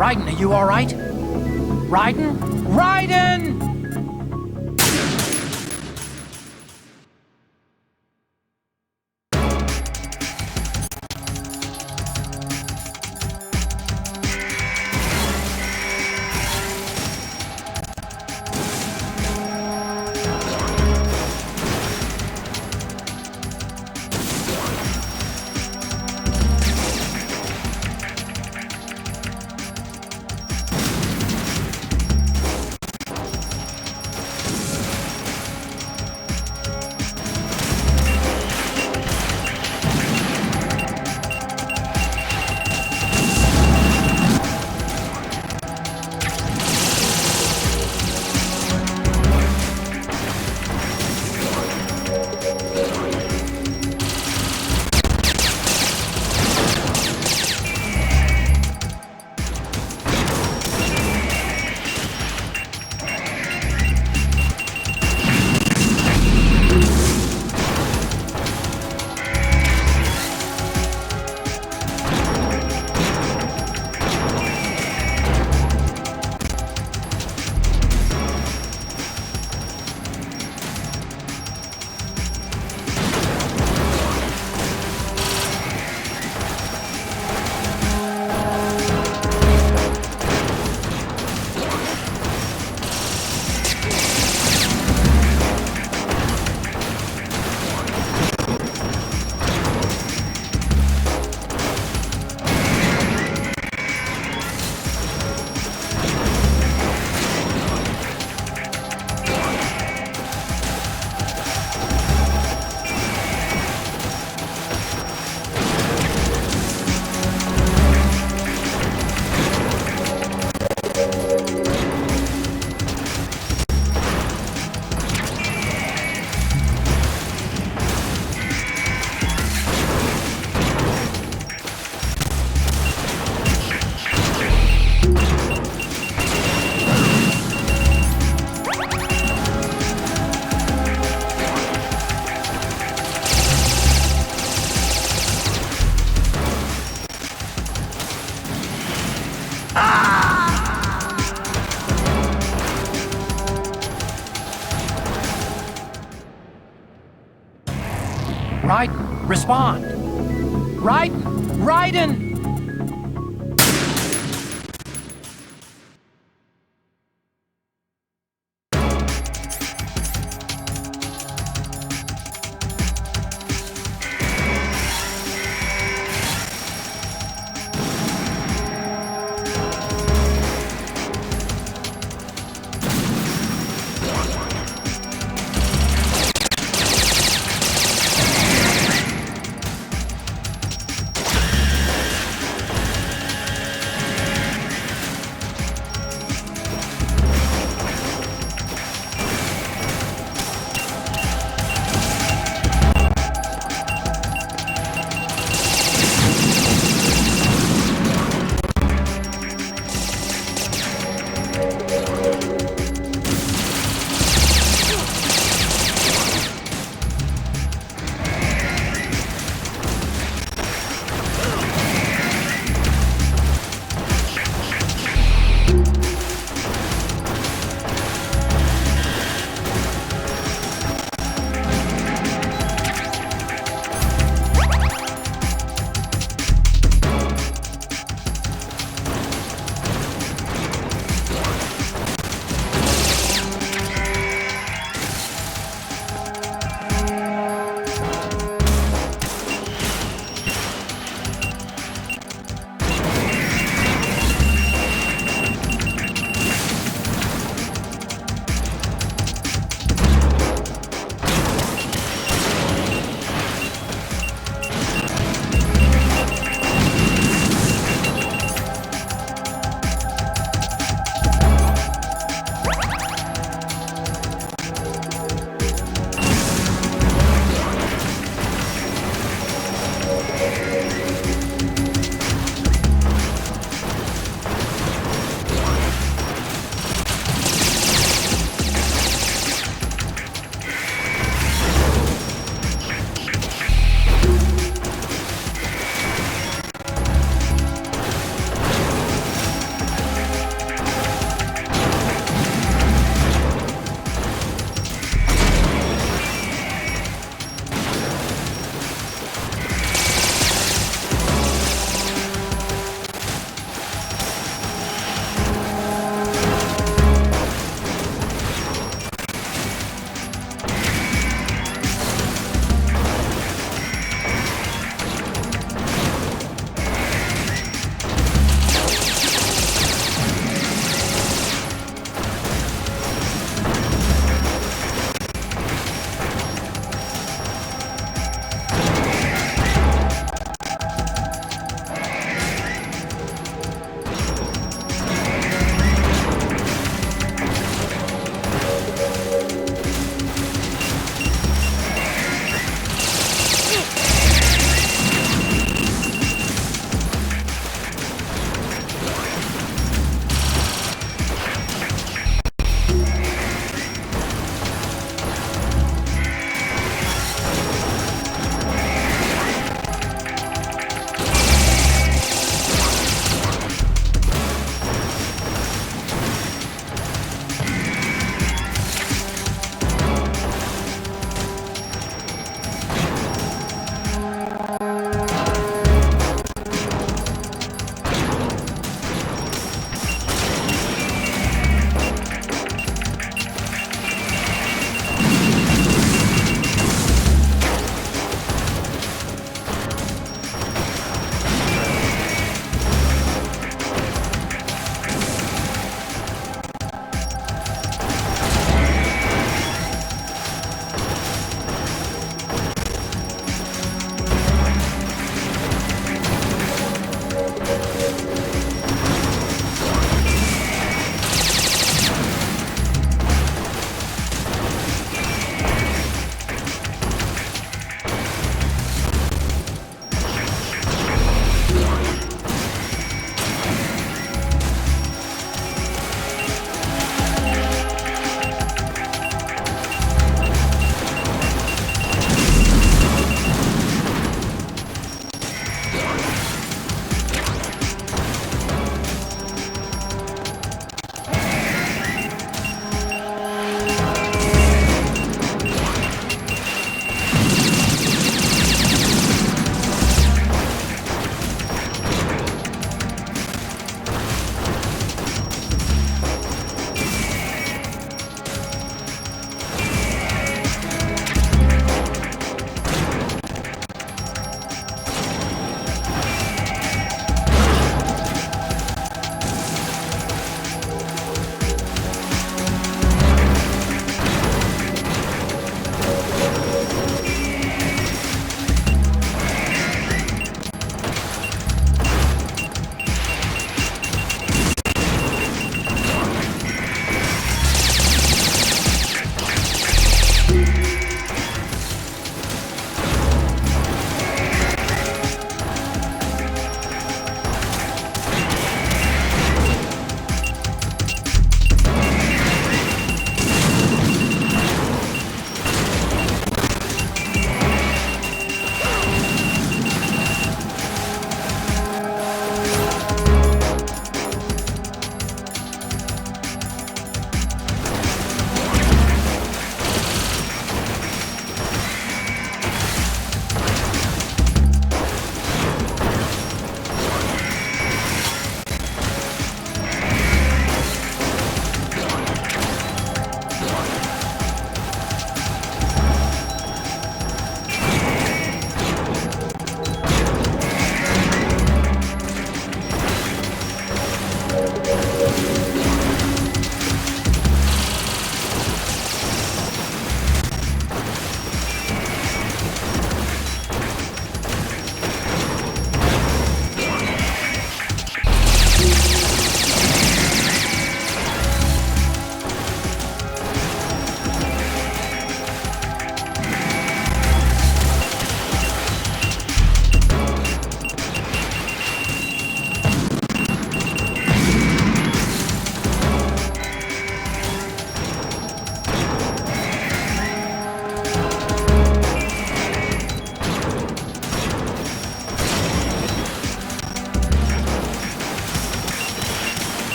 Raiden, are you all right? Raiden? Raiden! Raiden, respond! Raiden! Raiden!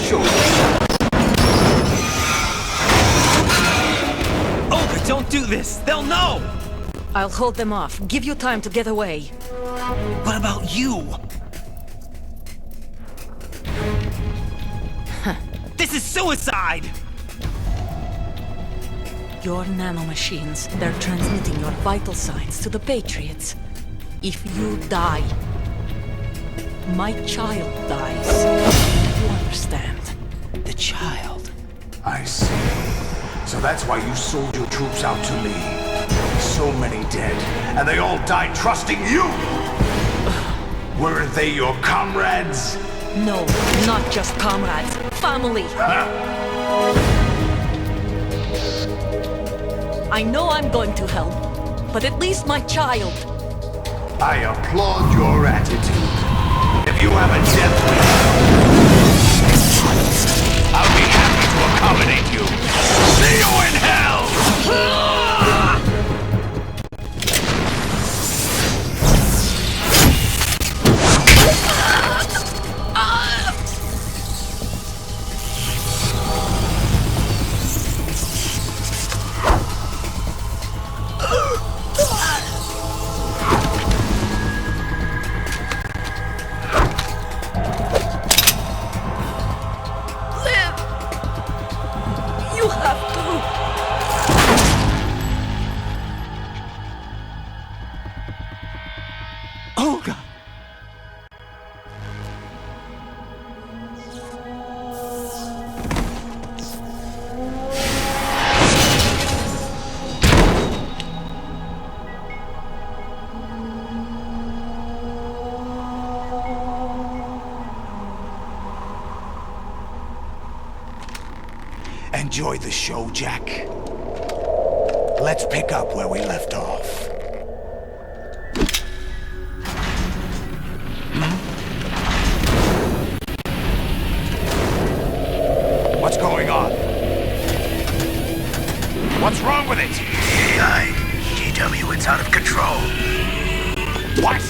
show yourself. Olga, don't do this! They'll know! I'll hold them off. Give you time to get away. What about you? This is suicide! Your nanomachines, they're transmitting your vital signs to the Patriots. If you die, my child dies. You understand? The child. I see. So that's why you sold your troops out to me. So many dead, and they all died trusting you! Weren't they your comrades? No, not just comrades. Family. Huh? I know I'm going to hell, but at least my child. I applaud your attitude. If you have a death wish, I'll be happy to accommodate you. See you in hell! You have to. Olga! Enjoy the show, Jack. Let's pick up where we left off. What's going on? What's wrong with it? AI, GW, it's out of control. What?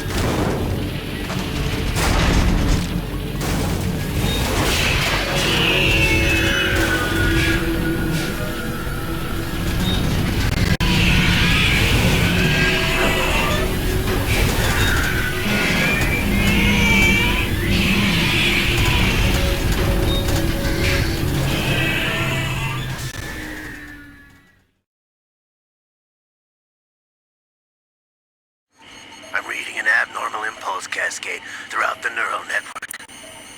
I'm reading an abnormal impulse cascade throughout the neural network.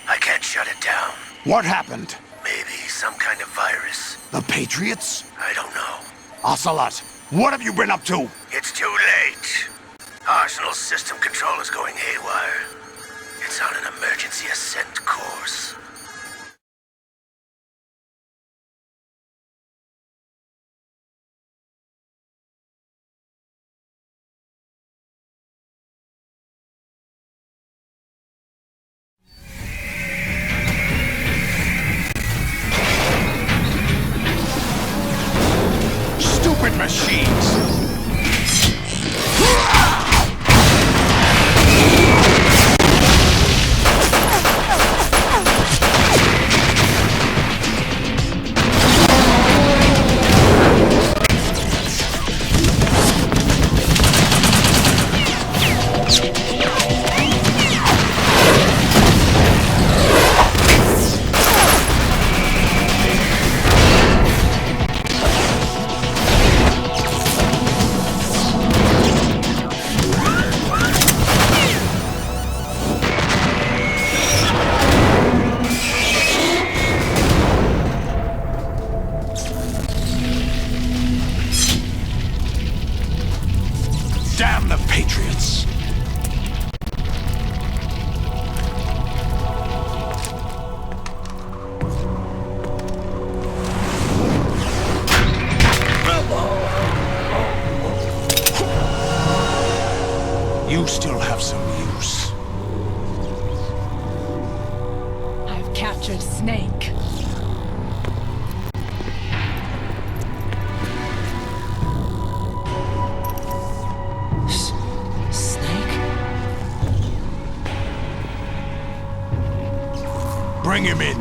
I can't shut it down. What happened? Maybe some kind of virus. The Patriots? I don't know. Ocelot, what have you been up to? It's too late. Arsenal's system control is going haywire. It's on an emergency ascent course. Stupid machines! Damn the Patriots! You still have some use. I've captured Snake. Snake? Bring him in.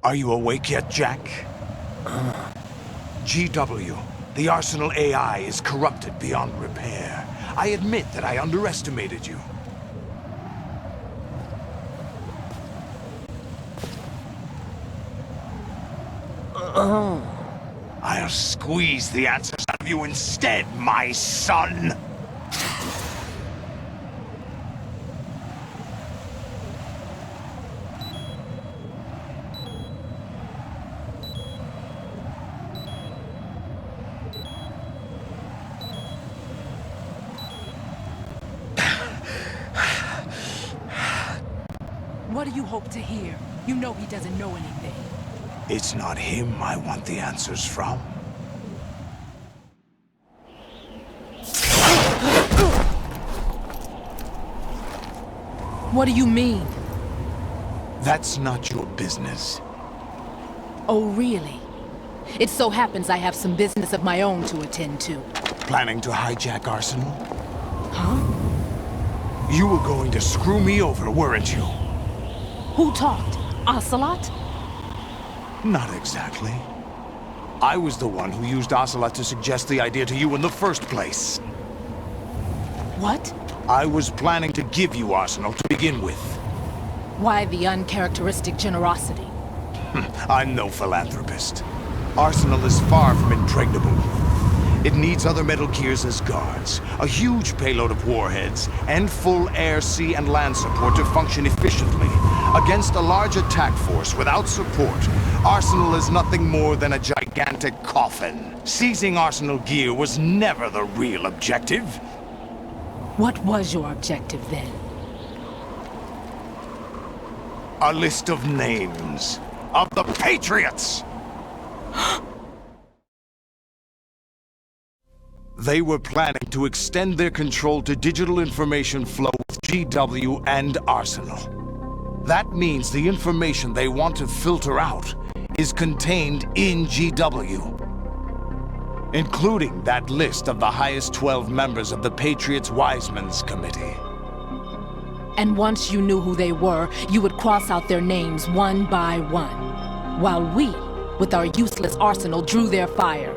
Are you awake yet, Jack? GW, the Arsenal AI is corrupted beyond repair. I admit that I underestimated you. I'll squeeze the answers out of you instead, my son! What do you hope to hear? You know he doesn't know anything. It's not him I want the answers from. What do you mean? That's not your business. Oh, really? It so happens I have some business of my own to attend to. Planning to hijack Arsenal? Huh? You were going to screw me over, weren't you? Who talked? Ocelot? Not exactly. I was the one who used Ocelot to suggest the idea to you in the first place. What? I was planning to give you Arsenal to begin with. Why the uncharacteristic generosity? I'm no philanthropist. Arsenal is far from impregnable. It needs other Metal Gears as guards, a huge payload of warheads, and full air, sea, and land support to function efficiently. Against a large attack force without support, Arsenal is nothing more than a gigantic coffin. Seizing Arsenal gear was never the real objective. What was your objective then? A list of names of the Patriots! They were planning to extend their control to digital information flow with GW and Arsenal. That means the information they want to filter out is contained in GW, including that list of the highest 12 members of the Patriots Wiseman's Committee. And once you knew who they were, you would cross out their names one by one, while we, with our useless arsenal, drew their fire.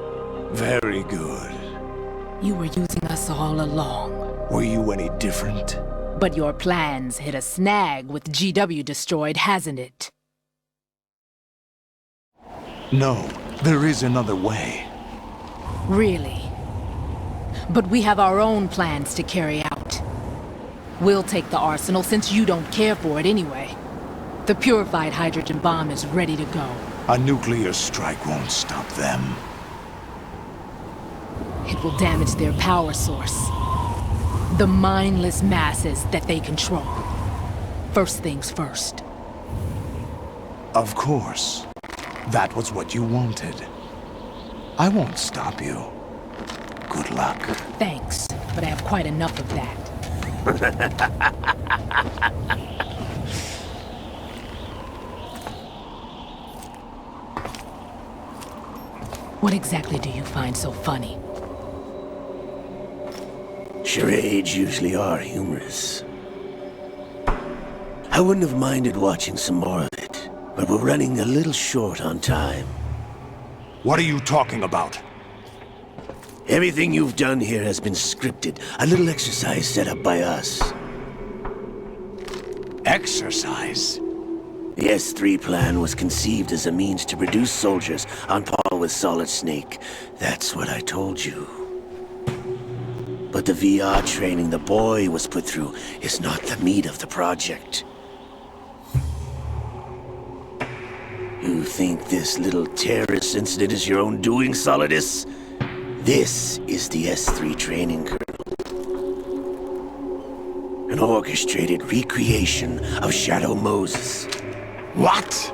Very good. You were using us all along. Were you any different? But your plans hit a snag with GW destroyed, hasn't it? No, there is another way. Really? But we have our own plans to carry out. We'll take the arsenal since you don't care for it anyway. The purified hydrogen bomb is ready to go. A nuclear strike won't stop them. It will damage their power source. The mindless masses that they control. First things first. Of course. That was what you wanted. I won't stop you. Good luck. Thanks, but I have quite enough of that. What exactly do you find so funny? Charades usually are humorous. I wouldn't have minded watching some more of it, but we're running a little short on time. What are you talking about? Everything you've done here has been scripted, a little exercise set up by us. Exercise? The S3 plan was conceived as a means to produce soldiers on par with Solid Snake. That's what I told you. But the VR training the boy was put through is not the meat of the project. You think this little terrorist incident is your own doing, Solidus? This is the S3 training kernel. An orchestrated recreation of Shadow Moses. What?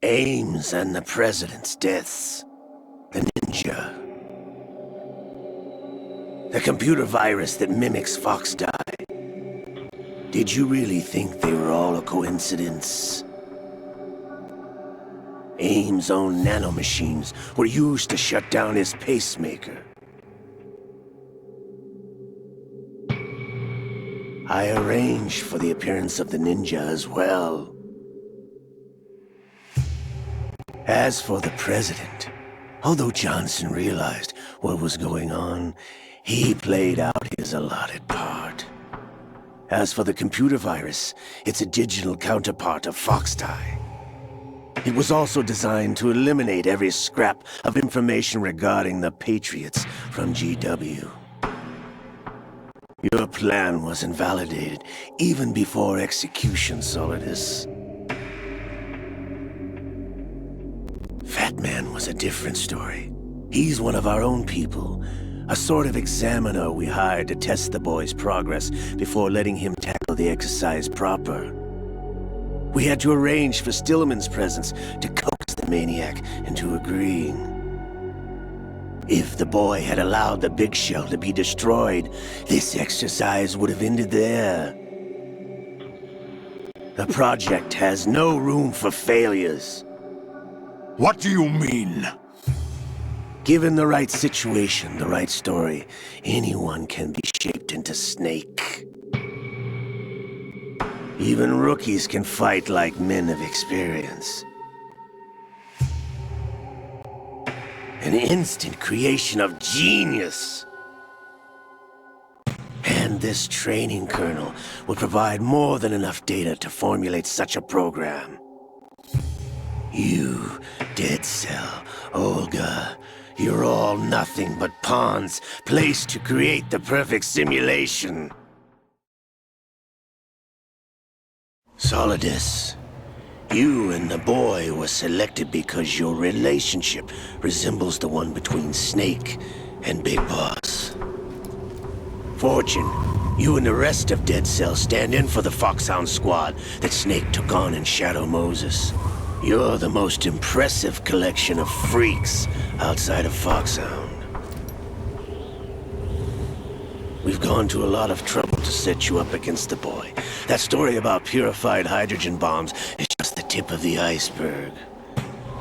Ames and the President's deaths. The ninja. The computer virus that mimics Fox died. Did you really think they were all a coincidence? Ames' own nanomachines were used to shut down his pacemaker. I arranged for the appearance of the ninja as well. As for the president, although Johnson realized what was going on, he played out his allotted part. As for the computer virus, it's a digital counterpart of Foxtie. It was also designed to eliminate every scrap of information regarding the Patriots from GW. Your plan was invalidated even before execution, Solidus. Fat Man was a different story. He's one of our own people, a sort of examiner we hired to test the boy's progress before letting him tackle the exercise proper. We had to arrange for Stillman's presence to coax the maniac into agreeing. If the boy had allowed the big shell to be destroyed, this exercise would have ended there. The project has no room for failures. What do you mean? Given the right situation, the right story, anyone can be shaped into Snake. Even rookies can fight like men of experience. An instant creation of genius. And this training kernel will provide more than enough data to formulate such a program. You, Dead Cell, Olga, you're all nothing but pawns placed to create the perfect simulation. Solidus, you and the boy were selected because your relationship resembles the one between Snake and Big Boss. Fortune, you and the rest of Dead Cell stand in for the Foxhound squad that Snake took on in Shadow Moses. You're the most impressive collection of freaks outside of Foxhound. We've gone to a lot of trouble to set you up against the boy. That story about purified hydrogen bombs is just the tip of the iceberg.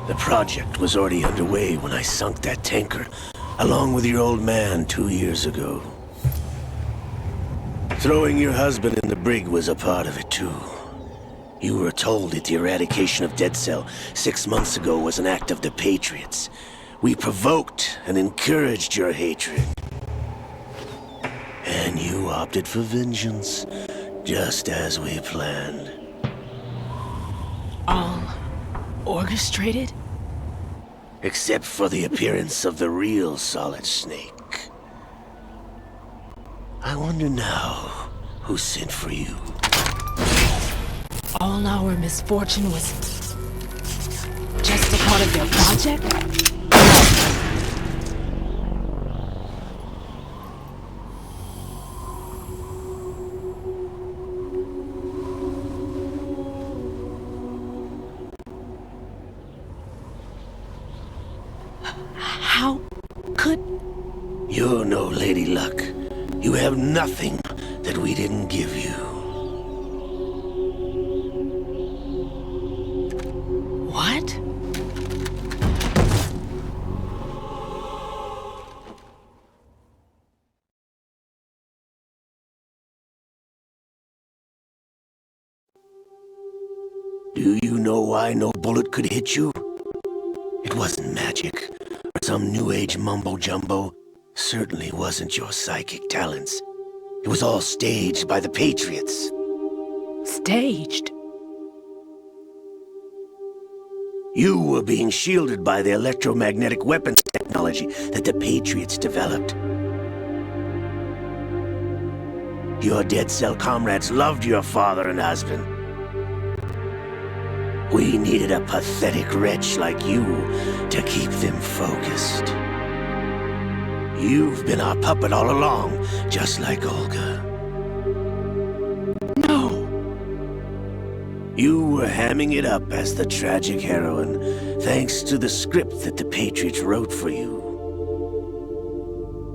The project was already underway when I sunk that tanker, along with your old man 2 years ago. Throwing your husband in the brig was a part of it too. You were told that the eradication of Dead Cell 6 months ago was an act of the Patriots. We provoked and encouraged your hatred. And you opted for vengeance, just as we planned. All orchestrated? Except for the appearance of the real Solid Snake. I wonder now who sent for you. All our misfortune was just a part of their project? How could... You're no Lady Luck. You have nothing that we didn't give you. What? Do you know why no bullet could hit you? It wasn't magic, or some new age mumbo-jumbo. Certainly wasn't your psychic talents. It was all staged by the Patriots. Staged? You were being shielded by the electromagnetic weapons technology that the Patriots developed. Your Dead Cell comrades loved your father and husband. We needed a pathetic wretch like you to keep them focused. You've been our puppet all along, just like Olga. No! You were hamming it up as the tragic heroine, thanks to the script that the Patriots wrote for you.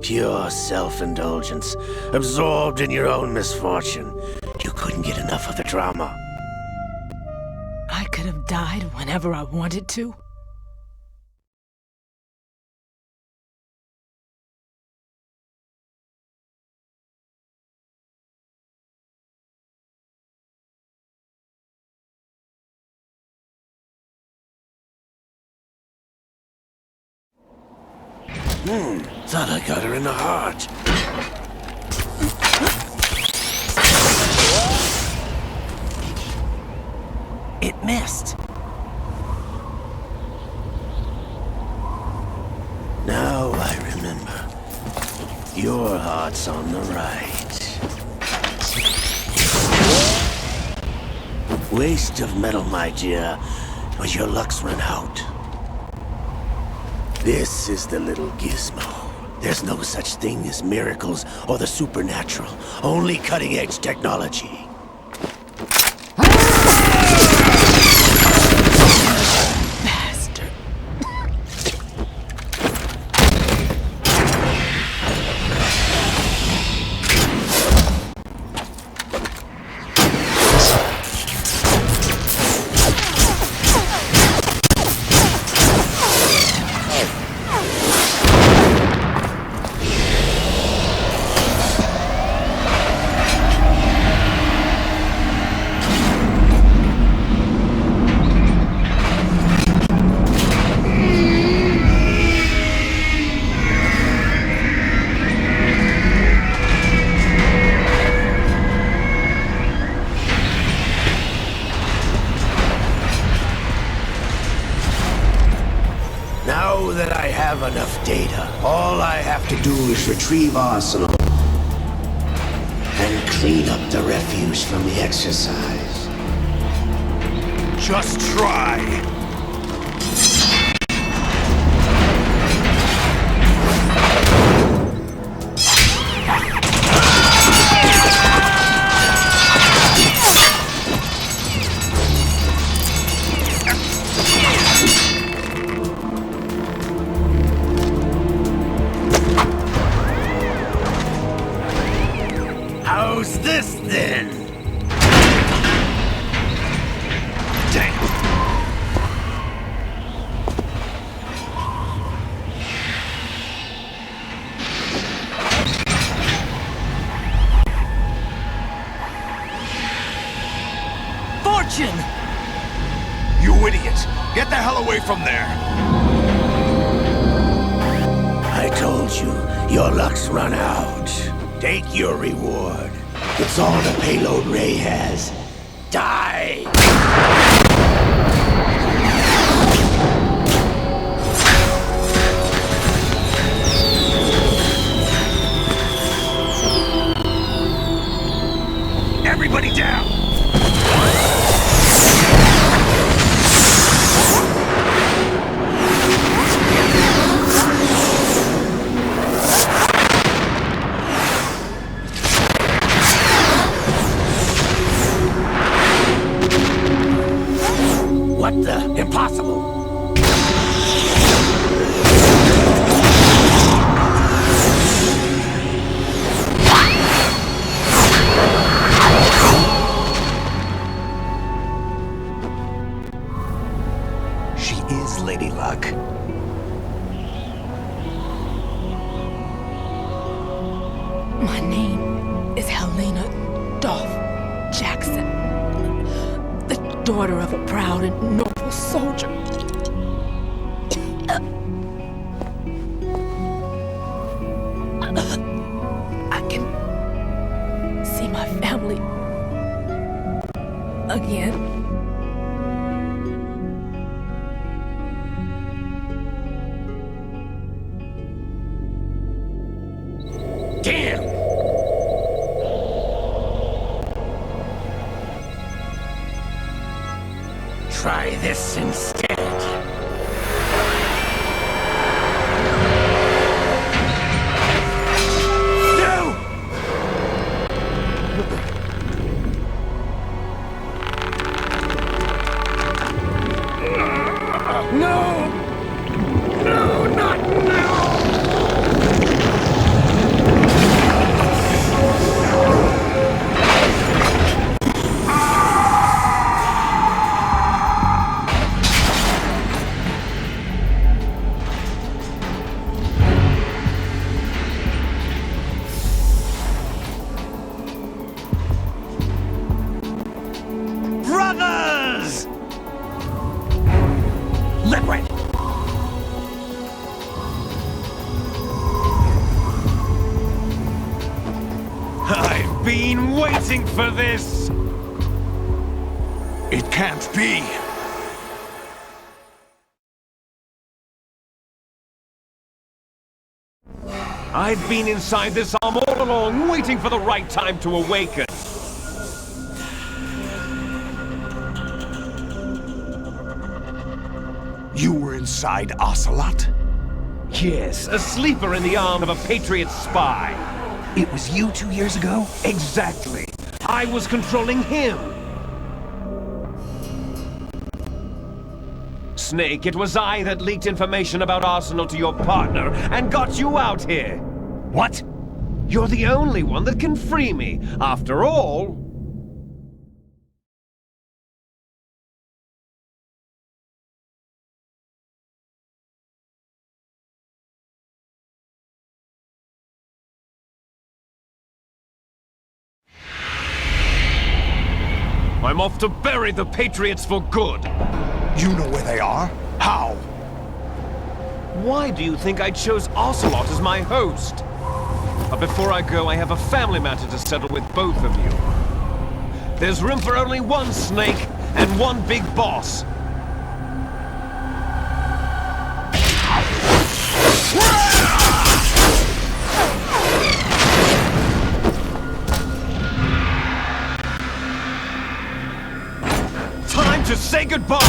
Pure self-indulgence, absorbed in your own misfortune. You couldn't get enough of the drama. I could have died whenever I wanted to. Thought I got her in the heart. It missed. Now I remember. Your heart's on the right. Waste of metal, my dear, but your luck's run out. This is the little gizmo. There's no such thing as miracles or the supernatural. Only cutting-edge technology. Bastard. Now that I have enough data, all I have to do is retrieve Arsenal and clean up the refuse from the exercise. Just try. How's this then? Damn. Fortune! You idiot! Get the hell away from there! I told you, your luck's run out. Take your reward. It's all the payload Ray has. Die! Everybody down! What the? Impossible! She is Lady Luck. My name is Helena Dolph Jackson, the daughter of a proud and noble soldier. I can see my family again. Damn! Try this instead. No! No! No, not now! I've been waiting for this! It can't be! I've been inside this arm all along, waiting for the right time to awaken. You were inside Ocelot? Yes, a sleeper in the arm of a Patriot spy. It was you 2 years ago? Exactly. I was controlling him. Snake, it was I that leaked information about Arsenal to your partner and got you out here. What? You're the only one that can free me. After all... I'm off to bury the Patriots for good. You know where they are? How? Why do you think I chose Ocelot as my host? But before I go, I have a family matter to settle with both of you. There's room for only one Snake and one big boss. Time to say goodbye!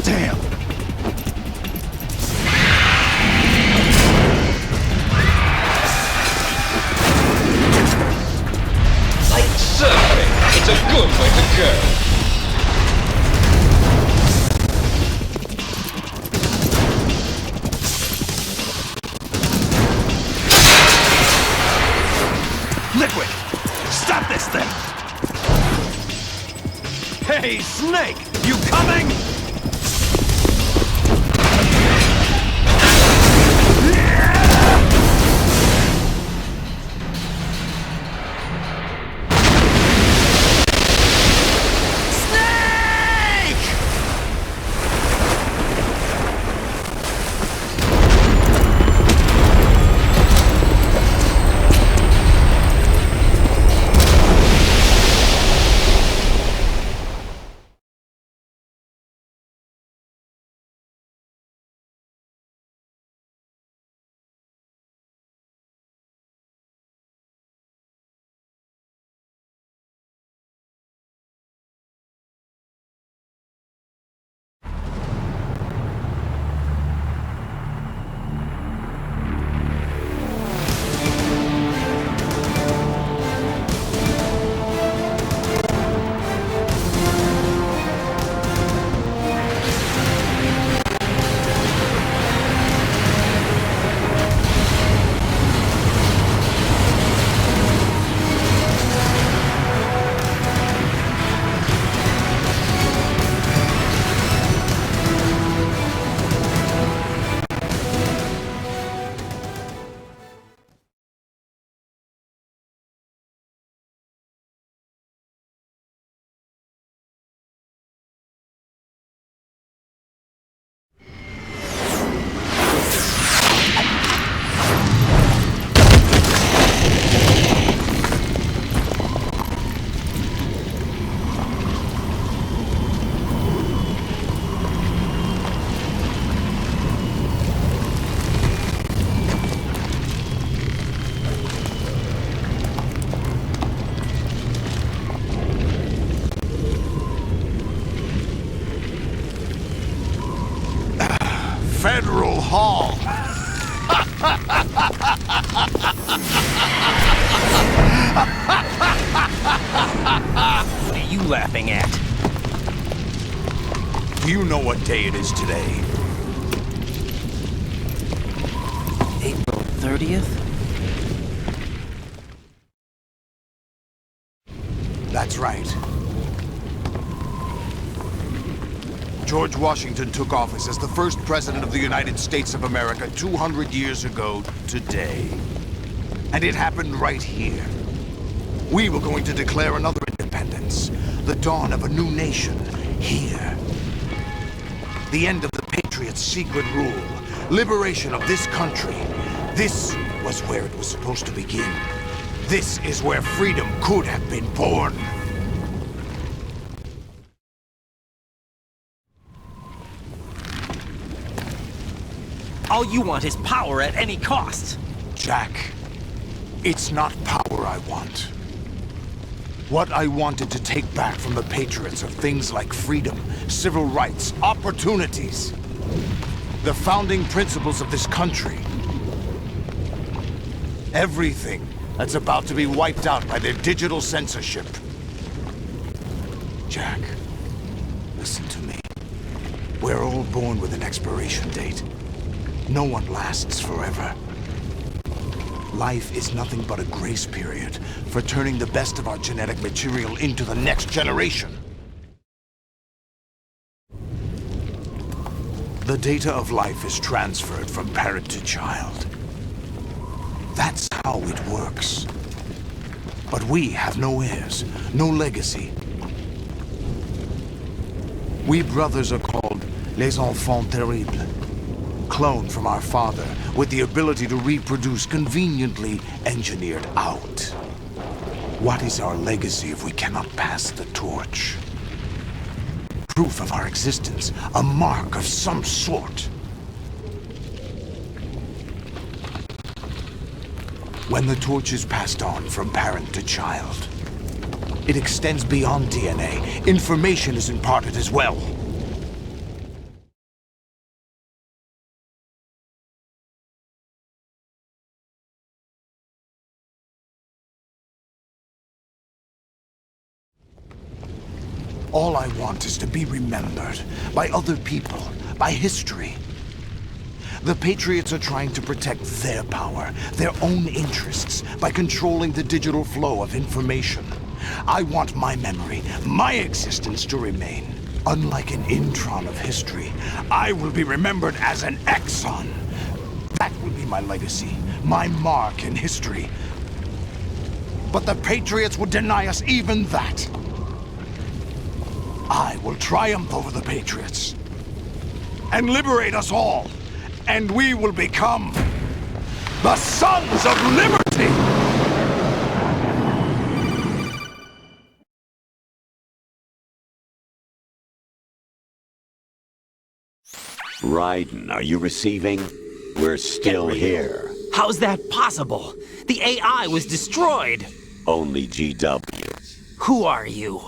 Damn! Like surfing, it's a good way to go. Liquid! Stop this thing! Hey, Snake! You coming? Federal Hall! What are you laughing at? Do you know what day it is today? April 30th? That's right. George Washington took office as the first president of the United States of America 200 years ago today. And it happened right here. We were going to declare another independence, the dawn of a new nation, here. The end of the Patriots' secret rule, liberation of this country, This was where it was supposed to begin. This is where freedom could have been born. All you want is power at any cost. Jack, it's not power I want. What I wanted to take back from the Patriots are things like freedom, civil rights, opportunities. The founding principles of this country. Everything that's about to be wiped out by their digital censorship. Jack, listen to me. We're all born with an expiration date. No one lasts forever. Life is nothing but a grace period for turning the best of our genetic material into the next generation. The data of life is transferred from parent to child. That's how it works. But we have no heirs, no legacy. We brothers are called les enfants terribles. Cloned from our father, with the ability to reproduce conveniently engineered out. What is our legacy if we cannot pass the torch? Proof of our existence, a mark of some sort. When the torch is passed on from parent to child, it extends beyond DNA. Information is imparted as well. All I want is to be remembered by other people, by history. The Patriots are trying to protect their power, their own interests, by controlling the digital flow of information. I want my memory, my existence to remain. Unlike an intron of history, I will be remembered as an exon. That will be my legacy, my mark in history. But the Patriots would deny us even that. I will triumph over the Patriots and liberate us all, and we will become the Sons of Liberty! Raiden, are you receiving? We're still here. How's that possible? The AI was destroyed. Only GW. Who are you?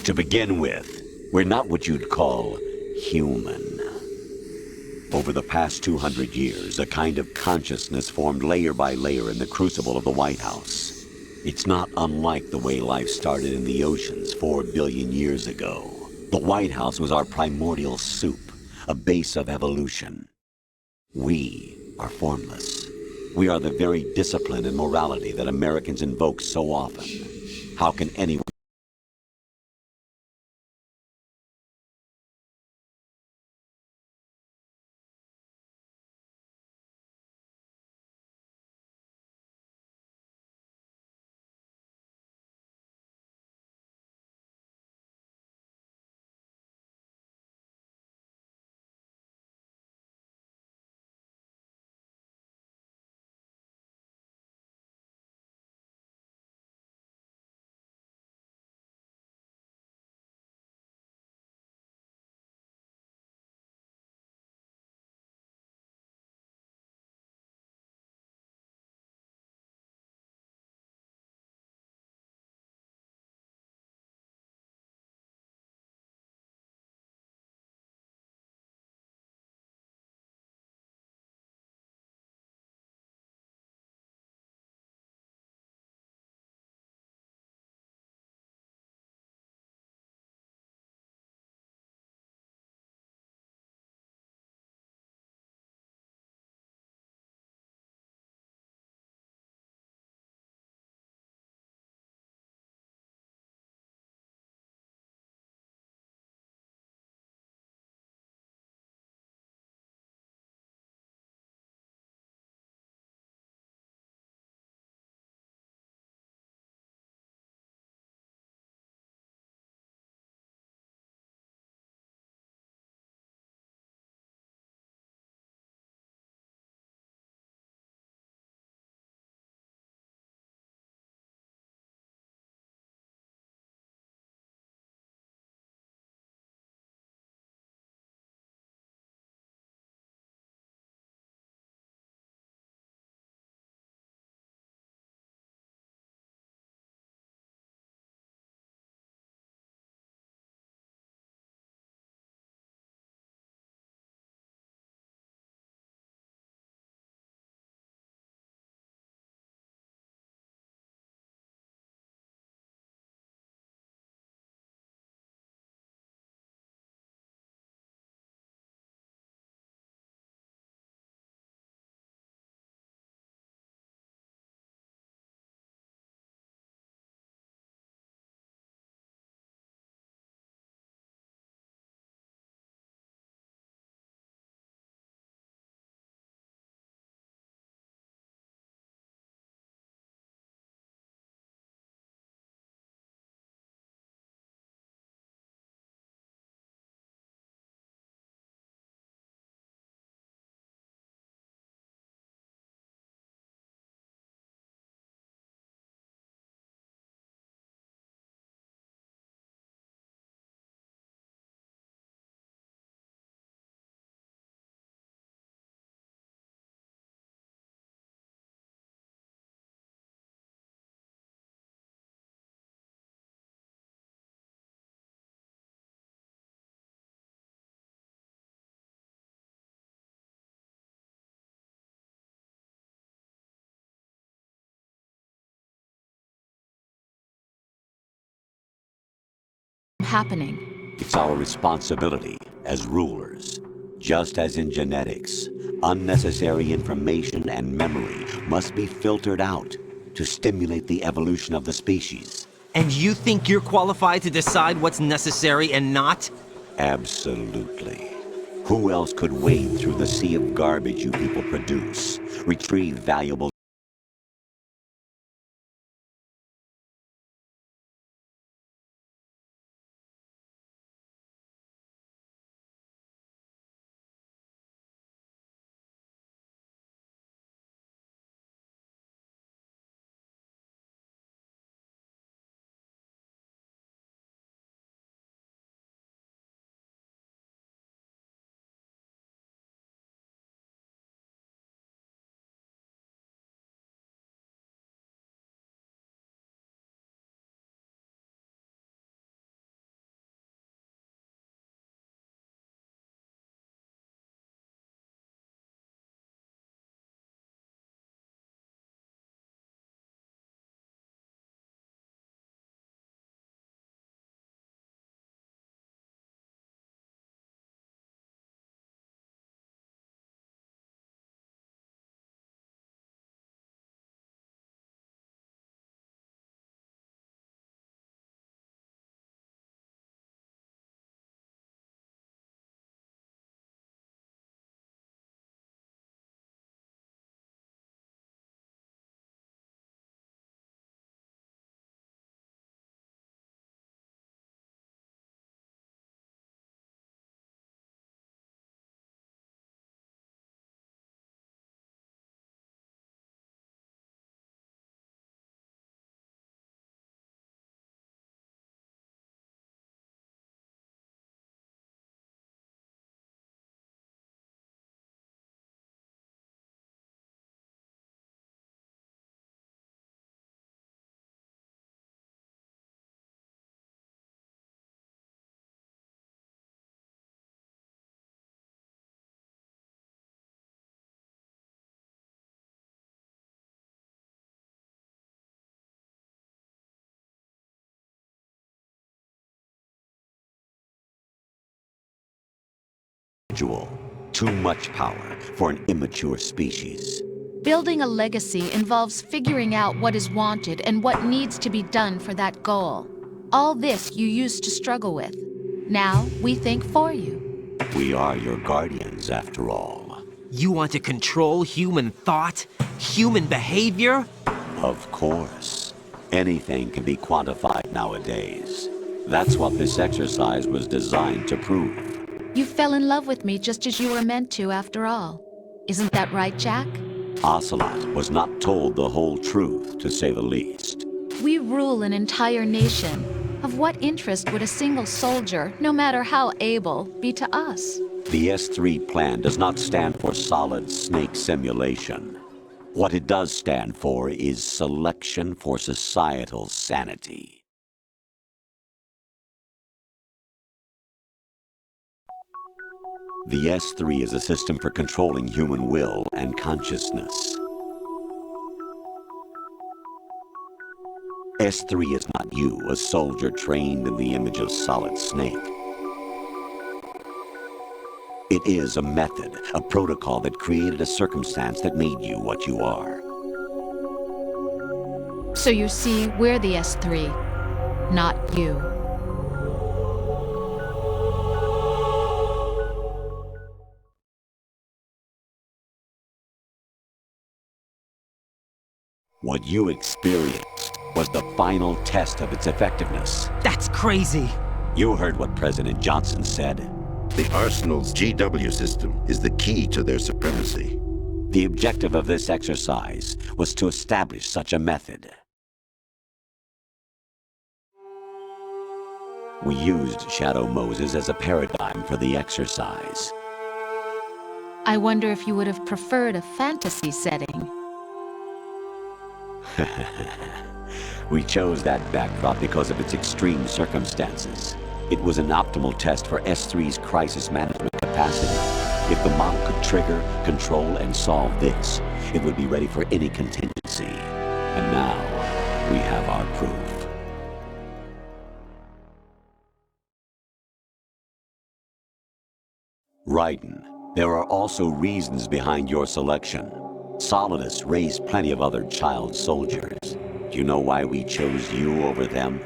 To begin with, we're not what you'd call human. Over the past 200 years, a kind of consciousness formed layer by layer in the crucible of the White House. It's not unlike the way life started in the oceans 4 billion years ago. The White House was our primordial soup, a base of evolution. We are formless. We are the very discipline and morality that Americans invoke so often. How can anyone happening? It's our responsibility as rulers. Just as in genetics, unnecessary information and memory must be filtered out to stimulate the evolution of the species. And you think you're qualified to decide what's necessary and not? Absolutely. Who else could wade through the sea of garbage you people produce, retrieve valuable individual. Too much power for an immature species. Building a legacy involves figuring out what is wanted and what needs to be done for that goal. All this you used to struggle with. Now, we think for you. We are your guardians, after all. You want to control human thought? Human behavior? Of course. Anything can be quantified nowadays. That's what this exercise was designed to prove. You fell in love with me just as you were meant to, after all. Isn't that right, Jack? Ocelot was not told the whole truth, to say the least. We rule an entire nation. Of what interest would a single soldier, no matter how able, be to us? The S3 plan does not stand for solid snake simulation. What it does stand for is selection for societal sanity. The S3 is a system for controlling human will and consciousness. S3 is not you, a soldier trained in the image of Solid Snake. It is a method, a protocol that created a circumstance that made you what you are. So you see, we're the S3, not you. What you experienced was the final test of its effectiveness. That's crazy. You heard what President Johnson said. The Arsenal's GW system is the key to their supremacy. The objective of this exercise was to establish such a method. We used Shadow Moses as a paradigm for the exercise. I wonder if you would have preferred a fantasy setting. We chose that backdrop because of its extreme circumstances. It was an optimal test for S3's crisis management capacity. If the model could trigger, control, and solve this, it would be ready for any contingency. And now, we have our proof. Raiden, there are also reasons behind your selection. Solidus raised plenty of other child soldiers. Do you know why we chose you over them?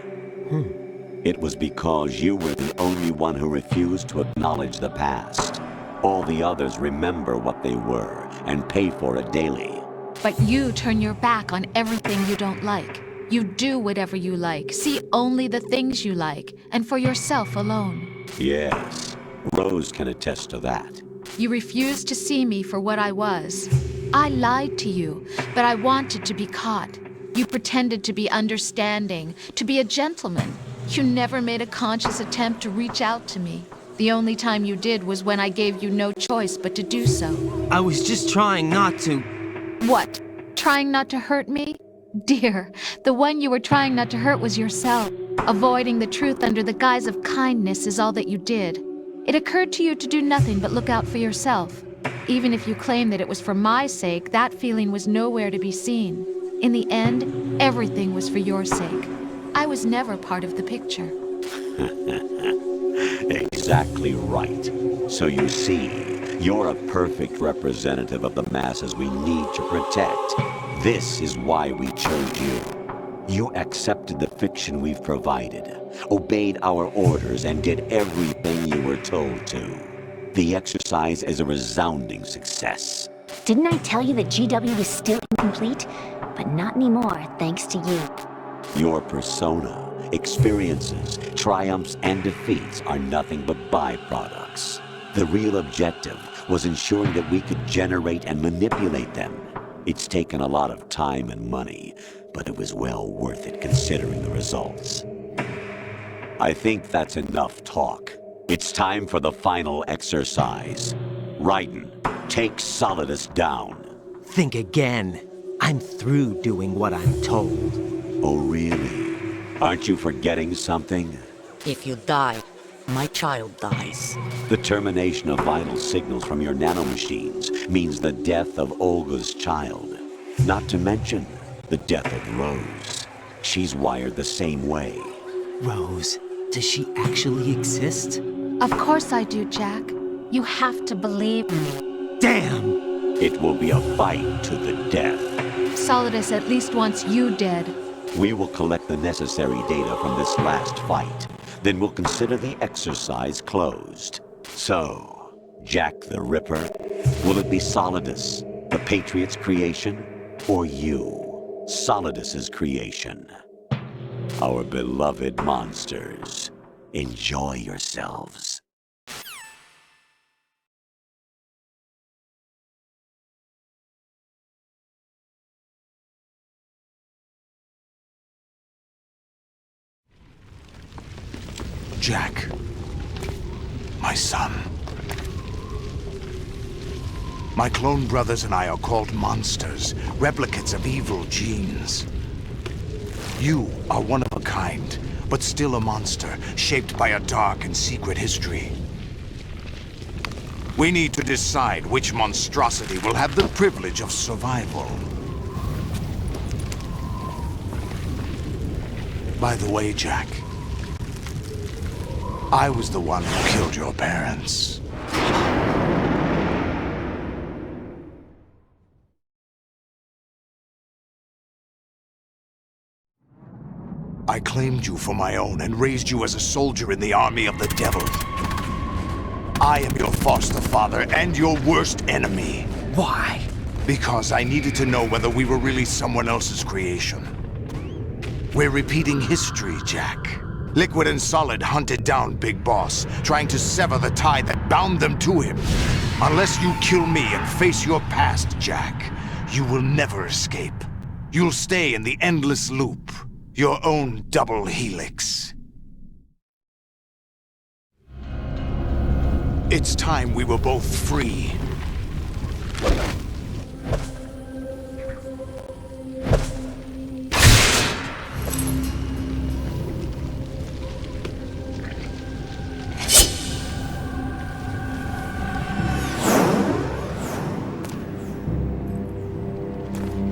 It was because you were the only one who refused to acknowledge the past. All the others remember what they were and pay for it daily. But you turn your back on everything you don't like. You do whatever you like, see only the things you like, and for yourself alone. Yes, Rose can attest to that. You refused to see me for what I was. I lied to you, but I wanted to be caught. You pretended to be understanding, to be a gentleman. You never made a conscious attempt to reach out to me. The only time you did was when I gave you no choice but to do so. I was just trying not to... What? Trying not to hurt me? Dear, the one you were trying not to hurt was yourself. Avoiding the truth under the guise of kindness is all that you did. It occurred to you to do nothing but look out for yourself. Even if you claim that it was for my sake, that feeling was nowhere to be seen. In the end, everything was for your sake. I was never part of the picture. Exactly right. So you see, you're a perfect representative of the masses we need to protect. This is why we chose you. You accepted the fiction we've provided, obeyed our orders, and did everything you were told to. The exercise is a resounding success. Didn't I tell you that GW was still incomplete? But not anymore, thanks to you. Your persona, experiences, triumphs, and defeats are nothing but byproducts. The real objective was ensuring that we could generate and manipulate them. It's taken a lot of time and money, but it was well worth it considering the results. I think that's enough talk. It's time for the final exercise. Raiden, take Solidus down. Think again. I'm through doing what I'm told. Oh, really? Aren't you forgetting something? If you die, my child dies. The termination of vital signals from your nanomachines means the death of Olga's child. Not to mention the death of Rose. She's wired the same way. Rose, does she actually exist? Of course I do, Jack. You have to believe me. Damn! It will be a fight to the death. Solidus at least wants you dead. We will collect the necessary data from this last fight. Then we'll consider the exercise closed. So, Jack the Ripper, will it be Solidus, the Patriot's creation, or you, Solidus's creation? Our beloved monsters, enjoy yourselves. Jack, my son. My clone brothers and I are called monsters, replicates of evil genes. You are one of a kind, but still a monster, shaped by a dark and secret history. We need to decide which monstrosity will have the privilege of survival. By the way, Jack, I was the one who killed your parents. I claimed you for my own and raised you as a soldier in the army of the devil. I am your foster father and your worst enemy. Why? Because I needed to know whether we were really someone else's creation. We're repeating history, Jack. Liquid and Solid hunted down Big Boss, trying to sever the tie that bound them to him. Unless you kill me and face your past, Jack, you will never escape. You'll stay in the endless loop, your own double helix. It's time we were both free.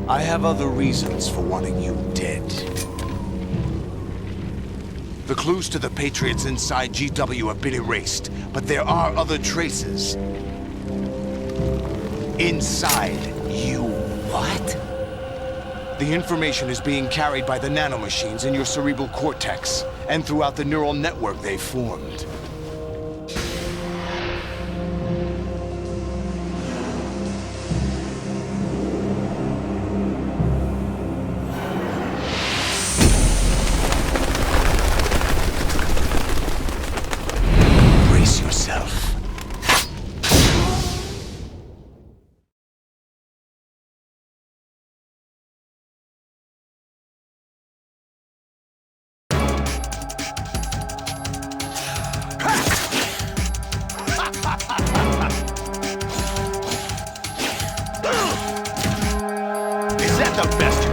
I have other reasons for wanting you dead. The clues to the Patriots inside GW have been erased, but there are other traces. Inside you. What? The information is being carried by the nanomachines in your cerebral cortex, and throughout the neural network they formed. Brace yourself. Is that the best